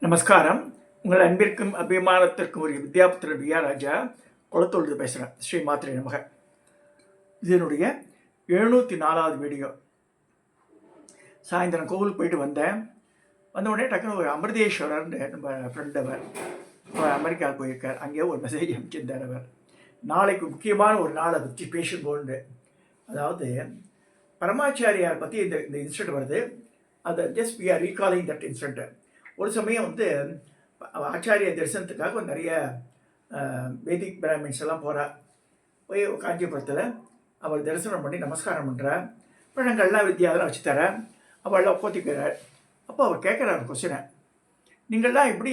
நமஸ்காரம். உங்கள் அன்பிற்கும் அபிமானத்திற்கும் ஒரு வித்யாபுத்திரர் வி ஆர் ராஜா குளத்தொழுது பேசுகிறேன். ஸ்ரீ மாத்திரை நமக. இதனுடைய 704வது வீடியோ. சாயந்தரம் கோவிலுக்கு போயிட்டு வந்தேன். வந்த உடனே டக்குன்னு ஒரு அமிர்தேஸ்வரர்னு நம்ம ஃப்ரெண்ட் அவர் அமெரிக்காவுக்கு போயிருக்கார். அங்கேயே ஒரு மெசேஜ் அனுப்பிச்சிருந்தார் அவர். நாளைக்கு முக்கியமான ஒரு நாளை பற்றி பேசும்போது, அதாவது பரமாச்சாரியார் பற்றி இந்த இன்சிடென்ட் வருது. அதை just we are recalling that incident. ஒரு சமயம் ஆச்சாரிய தரிசனத்துக்காக நிறைய வேதிக் பிராமின்ஸ் எல்லாம் போகிறார். போய் காஞ்சிபுரத்தில் அவர் தரிசனம் பண்ணி நமஸ்காரம் பண்ணுறார். பழங்கள்லாம் வித்தியாதெல்லாம் வச்சு தர அவள் ஒப்போத்திக்கிறார். அப்போ அவர் கேட்குறாரு கொஸ்டினை, நீங்கள்லாம் எப்படி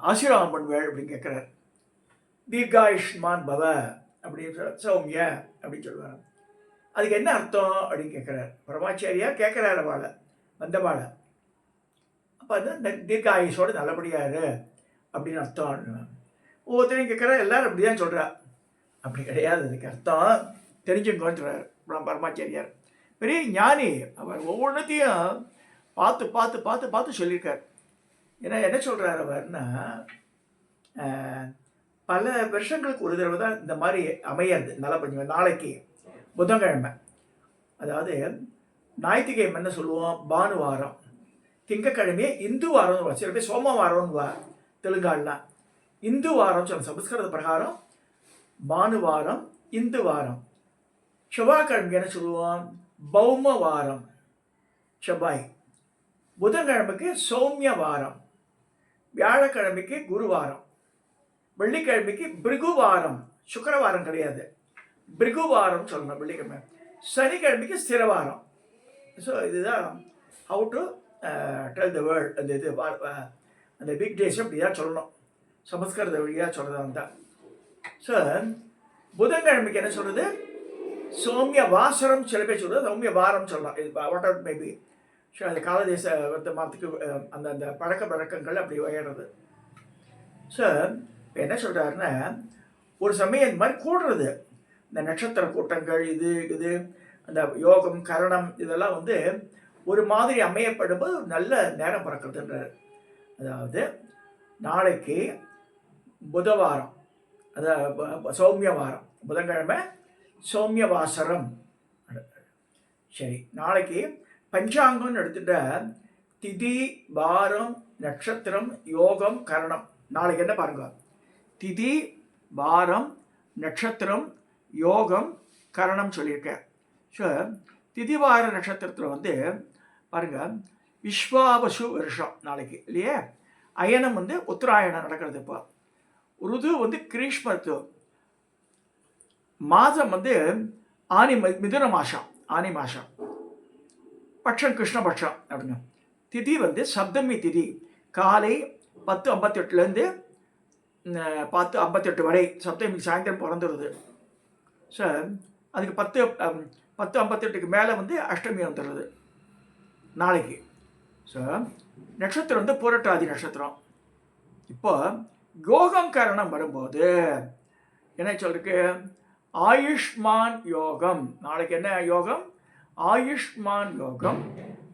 ஆசீர்வாதம் பண்ணுவேள் அப்படின்னு கேட்குறார். தீர்காயுஷ்மான் பவ அப்படின்னு சொல்ல, சௌமிய அப்படின்னு சொல்லுவார். அதுக்கு என்ன அர்த்தம் அப்படின்னு கேட்குறார். பரமாச்சாரியா கேட்குறாரு அவளை, வந்தவாளை. அப்போ அந்த தீர்காயுஷோடு நல்லபடியாரு அப்படின்னு அர்த்தம். ஒவ்வொருத்தரையும் கேட்குறா, எல்லாரும் அப்படி தான் சொல்கிறா. அப்படி கிடையாது, அதுக்கு அர்த்தம் தெரிஞ்சுங்கன்னு சொல்கிறார் பரமாச்சாரியார். பெரிய ஞானி அவர். ஒவ்வொன்றத்தையும் பார்த்து பார்த்து பார்த்து பார்த்து சொல்லியிருக்கார். ஏன்னா என்ன சொல்கிறார் அவர்னா, பல வருஷங்களுக்கு ஒரு தடவை தான் இந்த மாதிரி அமையாது. நல்லா கொஞ்சம் நாளைக்கு புதன்கிழமை, அதாவது ஞாயிற்றுக்கிழமை என்ன சொல்லுவோம், பானுவாரம். திங்கக்கிழமையே இந்து வாரம், சில பேர் சோமவாரம்னு தெலுங்காலாம். இந்து வாரம் சொல்ல, சமஸ்கிருத பிரகாரம் பானுவாரம், இந்து வாரம். செவ்வாய்க்கிழமைக்கு என்ன சொல்லுவோம், பௌம வாரம், செவ்வாய். புதன்கிழமைக்கு சௌமிய வாரம், வியாழக்கிழமைக்கு குருவாரம், வெள்ளிக்கிழமைக்கு பிருகுவாரம், சுக்கரவாரம் கிடையாது, பிருகுவாரம் சொல்லணும் வெள்ளிக்கிழமை. சனிக்கிழமைக்கு ஸ்திரவாரம். ஸோ இதுதான் how to tell the world. அந்த பிக் டேஸ் அப்படி தான் சொல்லணும், சமஸ்கிருத வழியாக சொல்கிறதா தான். ஸோ புதன்கிழமைக்கு என்ன சொல்கிறது, சௌமிய வாசரம் சில பேர் சொல்கிறது, சௌமிய வாரம் சொல்லலாம். இது வாட் எவர் மேபி. ஸோ அந்த காலதேச வர்த்தமானத்துக்கு அந்த பழக்க வழக்கங்கள் அப்படி வகையிறது. ஸோ இப்போ என்ன சொல்கிறாருன்னா, ஒரு சமயம் இந்த மாதிரி கூடுறது, இந்த நட்சத்திர கூட்டங்கள், இது அந்த யோகம் கரணம் இதெல்லாம் ஒரு மாதிரி அமையப்படும்போது நல்ல நேரம் பிறக்கிறதுன்றார். அதாவது நாளைக்கு புதவாரம், அதாவது சௌமிய வாரம், புதன்கிழமை சௌமிய வாசரம். சரி, நாளைக்கு பஞ்சாங்கம்னு எடுத்துட்ட திதி வாரம் நட்சத்திரம் யோகம் கரணம். நாளைக்கு என்ன பாருங்க, திதி வாரம் நட்சத்திரம் யோகம் கரணம் சொல்லியிருக்கேன். ஸோ திதிவார நட்சத்திரத்தில் பாருங்க, விஸ்வாவசு வருஷம் நாளைக்கு இல்லையே. அயனம் உத்தராயணம் நடக்கிறது. இப்போ ருது கிரீஷ்மத்து மாதம் ஆனி மிதுன மாதம், ஆனி மாதம். பட்சம் கிருஷ்ணபட்சம் அப்படிங்க. திதி சப்தமி திதி, காலை 10:58 10:58 வரை. சப்தமி சாயந்தரம் பிறந்துடுது. ஸோ அதுக்கு 10:58க்கு மேலே அஷ்டமி வந்துடுறது நாளைக்கு. ஸோ நட்சத்திரம் புரட்டாதி நட்சத்திரம். இப்போ யோகம் கரணம் வரும்போது என்ன சொல்லிருக்கு, ஆயுஷ்மான் யோகம். நாளைக்கு என்ன யோகம், ஆயுஷ்மான் யோகம்.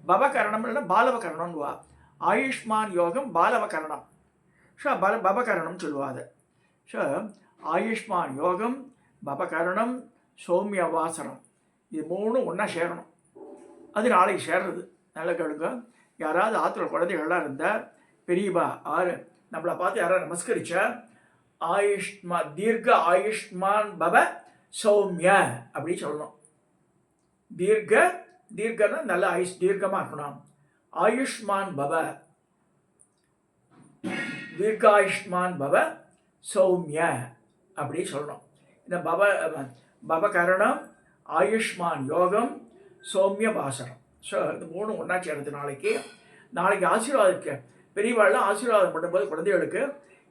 பவகரணம் இல்லைன்னா பாலவகரணம்னுவா. ஆயுஷ்மான் யோகம் பாலவகரணம். ஸோ பவகரணம் சொல்லுவாது. ஸோ ஆயுஷ்மான் யோகம், பவகரணம், சௌமிய வாசனம், இது மூணும் ஒன்றா சேரணும். அது நாளைக்கு சேர்றது. நல்ல கேளுங்க. யாராவது ஆற்றுல குழந்தைகள்லாம் இருந்தால் பெரியவா நம்மளை பார்த்து யாராவது நமஸ்கரிச்சா, தீர்க்க ஆயுஷ்மான் பவ சௌமிய அப்படி சொல்லணும். தீர்க்கன்னா நல்ல தீர்க்கமாக இருக்கணும். ஆயுஷ்மான் பவ, தீர்காயுஷ்மான் பவ சௌமிய அப்படி சொல்லணும். இந்த பவகரணம், ஆயுஷ்மான் யோகம், சௌமிய வாசனம். ஸோ இது மூணும் ஒன்றா சேர்றது நாளைக்கு ஆசீர்வாதம். பெரியவாள்லாம் ஆசீர்வாதம் பண்ணும்போது குழந்தைகளுக்கு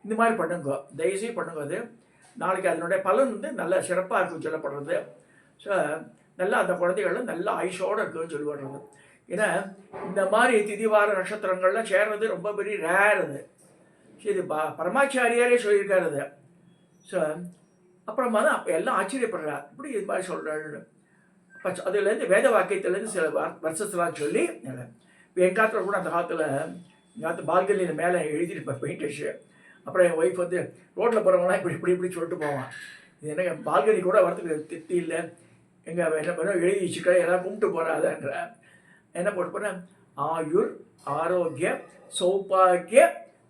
இந்த மாதிரி பண்ணுங்க, தயவுசெய்து பண்ணுங்க. அது நாளைக்கு அதனுடைய பலன் நல்ல சிறப்பாக இருக்குன்னு சொல்லப்படுறது. ஸோ நல்லா அந்த குழந்தைகள்லாம் நல்ல ஆயுஷோடு இருக்குன்னு சொல்லப்படுறது. ஏன்னா இந்த மாதிரி திதிவார நட்சத்திரங்கள்லாம் சேர்றது ரொம்ப பெரிய ரேர். அது இது பரமாச்சாரியாரே சொல்லியிருக்காரு அது. ஸோ அப்புறமா தான் அப்போ எல்லாம் ஆச்சரியப்படுறா, இப்படி இது மாதிரி சொல்கிறாள். அதுலேருந்து வேத வாக்கியத்துலேருந்து சில வருஷத்துலாம் சொல்லி என் காலத்தில் கூட அந்த காலத்தில் நான் பால்கனியில் மேலே எழுதிட்டு பெயிண்ட் அடிச்சு, அப்புறம் என் ஒய்ஃப் வந்து ரோட்டில் போகிறவங்களாம் இப்படி இப்படி இப்படி சொல்லிட்டு போவான். இது என்ன பால்கனி கூட வரத்துக்கு திட்டி இல்லை, எங்கள் என்ன பண்ண எழுதி வச்சுக்க, எல்லாம் கும்பிட்டு போகிறாதன்ற. என்ன போட்டு போனேன், ஆயுர் ஆரோக்கிய சௌபாகிய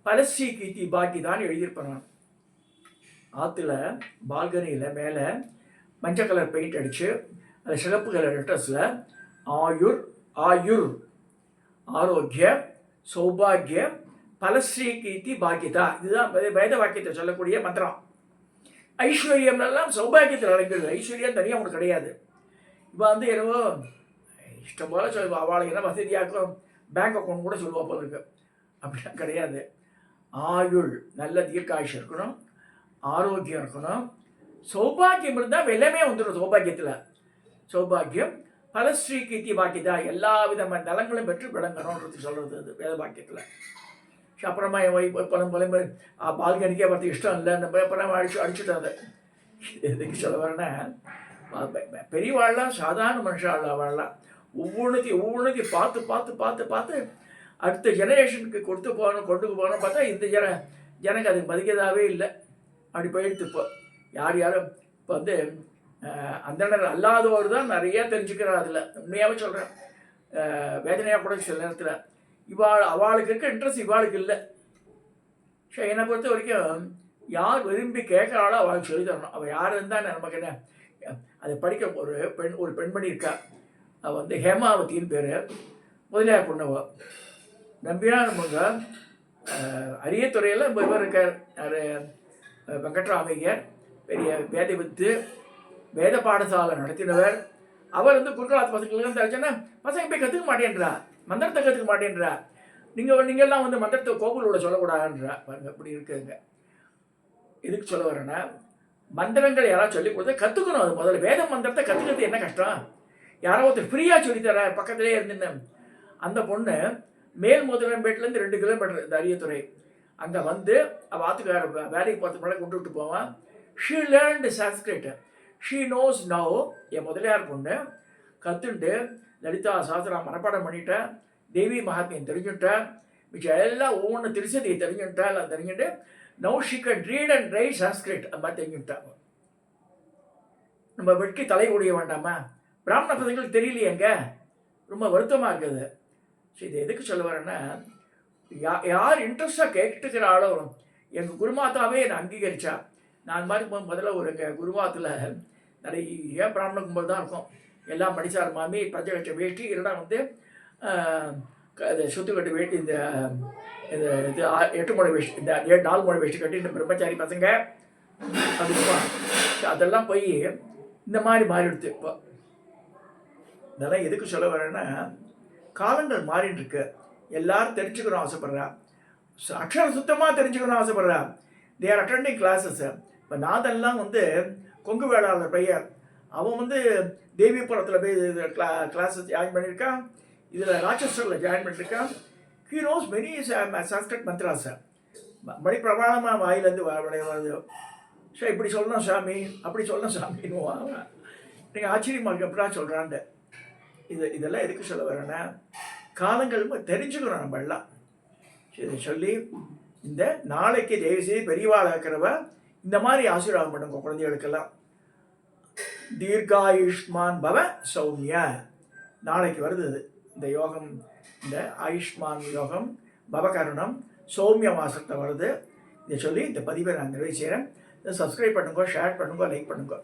பலசி கீர்த்தி பாக்கி தான் எழுதியிருப்பேன் நான். ஆற்றுல பால்கனியில் மேலே மஞ்சள் கலர் பெயிண்ட் அடித்து அது சிகப்பு கலர் லெட்டர்ஸில் ஆயுர் ஆயுர் ஆரோக்கிய சௌபாகிய பலஸ்ரீ கீர்த்தி பாக்கியதா, இதுதான் வேத வாக்கியத்தை சொல்லக்கூடிய மந்திரம். ஐஸ்வர்யம்லாம் சௌபாகியத்தில் அடங்கிடுது, ஐஸ்வர்யம் தனியாக உங்களுக்கு கிடையாது. இப்போ வந்து என்னவோ இஷ்டம் போல் சொல்லுவா, அவளுக்கு என்ன வசதியாக்கும் பேங்க் அக்கௌண்ட் கூட சொல்லுவா போல இருக்கு. அப்படிலாம் கிடையாது. ஆயுள் நல்ல தீர்க்காயுஷ் இருக்கணும், ஆரோக்கியம் இருக்கணும், சௌபாகியம் இருந்தால் எல்லாமே வந்துடும். சௌபாகியத்தில் சௌபாகியம் பலஸ்ரீ கீர்த்தி பாக்கியதா, எல்லா விதமான நலங்களும் பெற்று விளங்கணும்ன்றது சொல்கிறது அது வேத பாக்கியத்தில். அப்புறமா என் ஒய்ஃப் புலம்பு பால்கனிக்கே பார்த்து இஷ்டம் இல்லை, நம்ம அப்புறம் அடிச்சுட்டோம். அதை எதுக்கு சொல்ல வரேன்னா, பெரியவாழ்லாம் சாதாரண மனுஷாள் வாழலாம், ஒவ்வொன்றுத்தையும் பார்த்து பார்த்து பார்த்து பார்த்து அடுத்த ஜெனரேஷனுக்கு கொண்டு போகணும் பார்த்தா இந்த ஜனங்க அதுக்கு மதிக்கதாகவே இல்லை. அப்படி போயிடுத்து. இப்போ யாரும் இப்போ வந்து அந்தனர் அல்லாதவர் தான் நிறையா தெரிஞ்சுக்கிறார். அதில் உண்மையாகவே சொல்கிறேன், வேதனையாக கூட சில நேரத்தில் அவளுக்கு இருக்க இன்ட்ரெஸ்ட் இவாளுக்கு இல்லை. ஸோ என்னை பொறுத்த வரைக்கும் யார் விரும்பி கேட்குறாளோ அவளுக்கு சொல்லி தரணும். அவள் யார் இருந்தால் நமக்கு என்ன, அதை படிக்க ஒரு பெண்மணி இருக்கா, அவள் வந்து ஹேமாவதின்னு பேர், முதலியார் பொண்ணுவோ, நம்பினா நமங்க அரியத்துறையில் இவர் இருக்கார், வெங்கட்ராமையர், பெரிய வேத வேத பாடசாலை நடத்தினவர். அவர் வந்து குறுக்காலத்து பசங்களுக்கு தெரிஞ்சோன்னா பசங்க போய் கற்றுக்க மாட்டேன்றா, மந்திரத்தை கற்றுக்க மாட்டேன்றா, நீங்கள்லாம் வந்து மந்திரத்தை கோகுலோட சொல்லக்கூடாதுன்றா. பாருங்க அப்படி இருக்குங்க. எதுக்கு சொல்ல வரேன்னா, மந்திரங்கள் யாராவது சொல்லி கொடுத்தா கற்றுக்கணும். அது முதல்ல வேத மந்திரத்தை கற்றுக்கிறது என்ன கஷ்டம், யாரோ ஒருத்தர் ஃப்ரீயாக சொல்லித்தர பக்கத்துலேயே இருந்துன்னு. அந்த பொண்ணு மேல் முதலம்பேட்டிலேருந்து 2 கிலோமீட்டர் இந்த அரியத்துறை, அங்கே வந்து அவள் ஆத்துக்கார வேலைக்கு போகிறதுக்கு முன்னாடி கொண்டு விட்டு போவான். She learned Sanskrit, she knows now. என் முதலியார் பொண்ணு கற்றுண்டு லலிதா சாஸ்திரம் மனப்பாடம் பண்ணிட்டேன், தேவி மகாத்மியம் தெரிஞ்சுட்டேன், மிச்சம் எல்லாம் ஒவ்வொன்று திருச்சதியை தெரிஞ்சுட்டா, எல்லாம் தெரிஞ்சுட்டு now she can read and right Sanskrit, அது மாதிரி தெரிஞ்சுட்டாங்க. நம்ம வெட்கி தலை ஒடிய வேண்டாமா? பிராமண பசங்களுக்கு தெரியலையேங்க, ரொம்ப வருத்தமாக இருக்குது. ஸோ இது எதுக்கு சொல்ல வரேன்னா, யார் இன்ட்ரெஸ்டாக கேட்டுக்கிறாளோ, எங்கள் குருமாத்தாவே என்னை அங்கீகரித்தா. நான் மாதிரி முதல்ல ஒரு எங்கள் குருமாத்தில் நிறைய பிராமண கும்பல் தான் இருக்கும். எல்லாம் படித்தார் மாமி, பஞ்சகட்ச வேஷ்டி, இல்லைனா வந்து சுத்துக்கட்டு வேஷ்டி, இந்த இது 8 முறை வேஷ்டி, இந்த 4 முறை வேஷ்டி கட்டி இந்த பிரம்மச்சாரி பசங்க அப்படிப்பா. அதெல்லாம் போய் இந்த மாதிரி மாறிடுது. இப்போ இதெல்லாம் எதுக்கு சொல்ல வரேன்னா, காலங்கள் மாறின்னு இருக்கு, எல்லாரும் தெரிஞ்சுக்கணும் ஆசைப்படுறா, அக்ஷரம் சுத்தமாக தெரிஞ்சுக்கணும் ஆசைப்படுறா. They are attending classes. இப்போ நாதெல்லாம் வந்து கொங்கு வேளாளர் பையன், அவன் வந்து தேவிபுரத்தில் போய் கிளாஸஸ் ஜாயின் பண்ணியிருக்கான், இதில் ராட்சஸ்டரில் ஜாயின் பண்ணியிருக்கான். He knows many Sanskrit mantras, மணி பிரமாணமாக வாயிலேருந்து வருது. ஸோ இப்படி சொல்லணும் சாமி, அப்படி சொல்லணும் சாமின்னுவான். நீங்கள் ஆச்சரியமாக இருக்கு அப்படிலாம் சொல்கிறான்ட்டு. இதெல்லாம் எதுக்கு சொல்ல வரேன்னா, காலங்கள் தெரிஞ்சுக்கணும் நம்ம எல்லாம். இதை சொல்லி இந்த நாளைக்கு தயவுசெய்து பெரியவாளாக இருக்கிறவ இந்த மாதிரி ஆசீர்வாதம் பண்ணுங்க குழந்தைகளுக்கெல்லாம். தீர்காயுஷ்மான் பவ சௌமிய, நாளைக்கு வருது இந்த யோகம், இந்த ஆயுஷ்மான் யோகம், பவகரணம், சௌமிய மாசத்தை வருது. இதை சொல்லி இந்த பதிவை நான் நிறைவு செய்கிறேன். இதை சப்ஸ்கிரைப் பண்ணுங்க, ஷேர் பண்ணுங்க, லைக் பண்ணுங்க.